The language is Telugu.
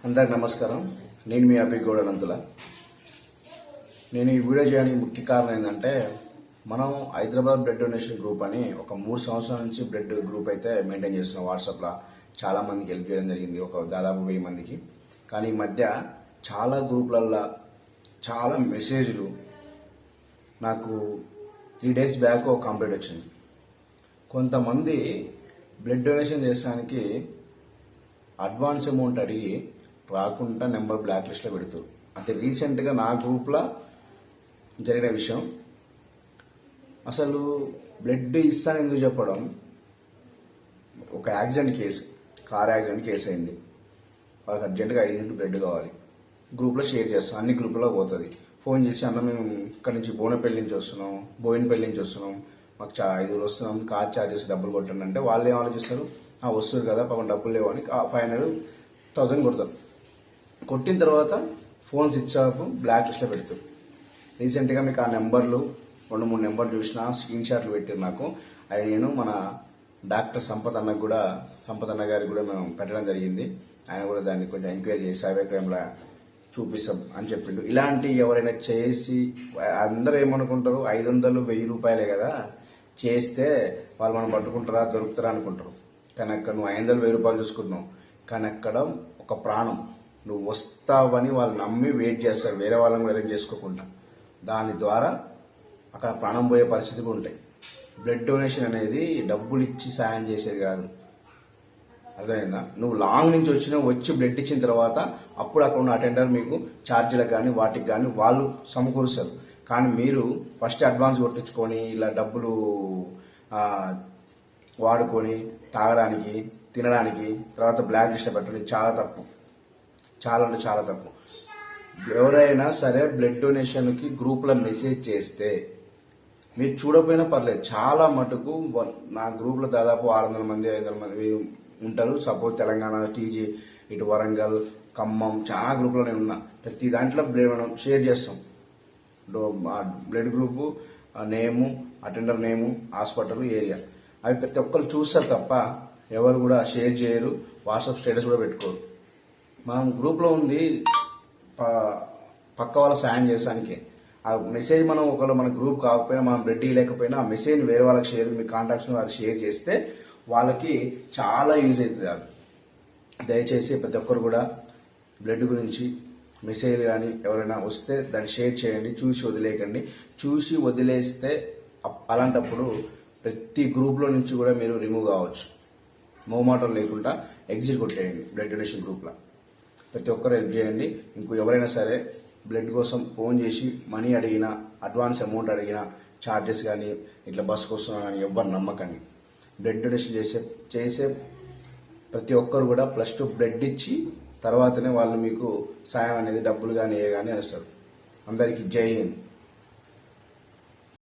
అందరికి నమస్కారం. నేను మీ అభిగౌడ నంతుల. నేను ఈ వీడియో చేయడానికి ముఖ్య కారణం ఏంటంటే, మనం హైదరాబాద్ బ్లడ్ డొనేషన్ గ్రూప్ అని ఒక 3 సంవత్సరాల నుంచి బ్లడ్ గ్రూప్ అయితే మెయింటైన్ చేస్తున్నాం. వాట్సాప్లో చాలా మందికి హెల్ప్ చేయడం జరిగింది, ఒక దాదాపు 1000 మందికి. కానీ ఈ మధ్య చాలా గ్రూపులల్లో చాలా మెసేజ్లు నాకు 3 days బ్యాక్ ఒక కంప్లైంట్ వచ్చింది. కొంతమంది బ్లడ్ డొనేషన్ చేసడానికి అడ్వాన్స్ అమౌంట్ అడిగి రాకుండా నెంబర్ బ్లాక్ లిస్ట్లో పెడుతూ, అంటే రీసెంట్గా నా గ్రూప్లో జరిగిన విషయం. అసలు బ్లడ్ ఇస్తాను ఎందుకు చెప్పడం, ఒక accident case, car accident case అయింది. వాళ్ళకి అర్జెంటుగా 5 యూనిట్ బ్లడ్ కావాలి. గ్రూప్లో షేర్ చేస్తాం, అన్ని గ్రూపులో పోతుంది. ఫోన్ చేసి అన్న మేము ఇక్కడ నుంచి బోయినపల్లి నుంచి వస్తున్నాం, మాకు 5 రోజులు వస్తున్నాం, కార్ ఛార్జెస్ డబ్బులు కొట్టండి అంటే వాళ్ళు ఏం ఆలోచిస్తారు, వస్తుంది కదా పాపం డబ్బులు లేవని 500,000 కొడతారు. కొట్టిన తర్వాత ఫోన్ స్విచ్ ఆఫ్, బ్లాక్ లిస్ట్లో పెడతారు. రీసెంట్గా మీకు ఆ నెంబర్లు 2-3 నెంబర్లు చూసిన స్క్రీన్ షాట్లు పెట్టారు నాకు. అవి నేను మన డాక్టర్ సంపత్ అన్న గారికి కూడా మేము పెట్టడం జరిగింది. ఆయన కూడా దాన్ని కొంచెం ఎంక్వైరీ చేసి సైబర్ క్రైమ్లో చూపిస్తాం అని చెప్పిండు. ఇలాంటి ఎవరైనా చేసి, అందరూ ఏమనుకుంటారు, 500-1000 రూపాయలే కదా చేస్తే వాళ్ళు మనం పట్టుకుంటారా దొరుకుతారా అనుకుంటారు. కానీ అక్కడ నువ్వు 500-1000 రూపాయలు చూసుకుంటున్నావు, కానీ అక్కడ ఒక ప్రాణం, నువ్వు వస్తావని వాళ్ళు నమ్మి వెయిట్ చేస్తారు, వేరే వాళ్ళని కూడా అరేంజ్ చేసుకోకుండా. దాని ద్వారా అక్కడ ప్రాణం పోయే పరిస్థితులు ఉంటాయి. బ్లడ్ డొనేషన్ అనేది డబ్బులు ఇచ్చి సాయం చేసేది కాదు, అర్థమైందా? నువ్వు లాంగ్ నుంచి వచ్చి బ్లడ్ ఇచ్చిన తర్వాత అప్పుడు అక్కడ ఉన్న అటెండర్ మీకు ఛార్జీలకు కానీ వాటికి కానీ వాళ్ళు సమకూరుస్తారు. కానీ మీరు ఫస్ట్ అడ్వాన్స్ కొట్టించుకొని ఇలా డబ్బులు వాడుకొని తాగడానికి, తినడానికి, తర్వాత బ్లాక్ లిస్ట్ పెట్టడం చాలా తప్పు, చాలా అంటే చాలా తప్పు. ఎవరైనా సరే బ్లడ్ డొనేషన్కి గ్రూప్లో మెసేజ్ చేస్తే మీరు చూడకపోయినా పర్లేదు, చాలా మటుకు నా గ్రూప్లో దాదాపు 600 మంది 500 మంది ఉంటారు. సపోజ్ తెలంగాణ, టీజీ, ఇటు వరంగల్, ఖమ్మం, చాలా గ్రూప్లో నేను ఉన్నా. ప్రతి దాంట్లో మనం షేర్ చేస్తాం. బ్లడ్ గ్రూపు నేము, అటెండర్ నేము, హాస్పిటల్, ఏరియా, అవి ప్రతి ఒక్కరు చూస్తారు తప్ప ఎవరు కూడా షేర్ చేయరు. వాట్సాప్ స్టేటస్ కూడా పెట్టుకోరు. మనం గ్రూప్లో ఉంది పక్క వాళ్ళ సాయం చేసానికి. ఆ మెసేజ్ మనం ఒకవేళ మన గ్రూప్ కాకపోయినా, మనం బ్లడ్ లేకపోయినా ఆ మెసేజ్ వేరే వాళ్ళకి షేర్, మీ కాంటాక్ట్స్ వాళ్ళకి షేర్ చేస్తే వాళ్ళకి చాలా యూజ్ అవుతుంది. అది దయచేసి ప్రతి ఒక్కరు కూడా బ్లడ్ గురించి మెసేజ్ కానీ ఎవరైనా వస్తే దాన్ని షేర్ చేయండి, చూసి వదిలేయకండి. చూసి వదిలేస్తే అలాంటప్పుడు ప్రతి గ్రూప్లో నుంచి కూడా మీరు రిమూవ్ కావచ్చు. మోమాటం లేకుండా ఎగ్జిట్ కొట్టేయండి బ్లడ్ డొనేషన్ గ్రూప్లో. ప్రతి ఒక్కరు హెల్ప్ చేయండి. ఇంకో ఎవరైనా సరే బ్లడ్ కోసం ఫోన్ చేసి మనీ అడిగినా, అడ్వాన్స్ అమౌంట్ అడిగినా, ఛార్జెస్ కానీ ఇట్లా బస్సుకు వస్తున్నా కానీ ఎవ్వరు నమ్మకండి. బ్లడ్ డొనేషన్ చేసే ప్రతి ఒక్కరు కూడా +2 బ్లడ్ ఇచ్చి తర్వాతనే వాళ్ళు మీకు సాయం అనేది డబ్బులు కానీ ఏ కానీ వస్తారు. అందరికీ జై హింద్.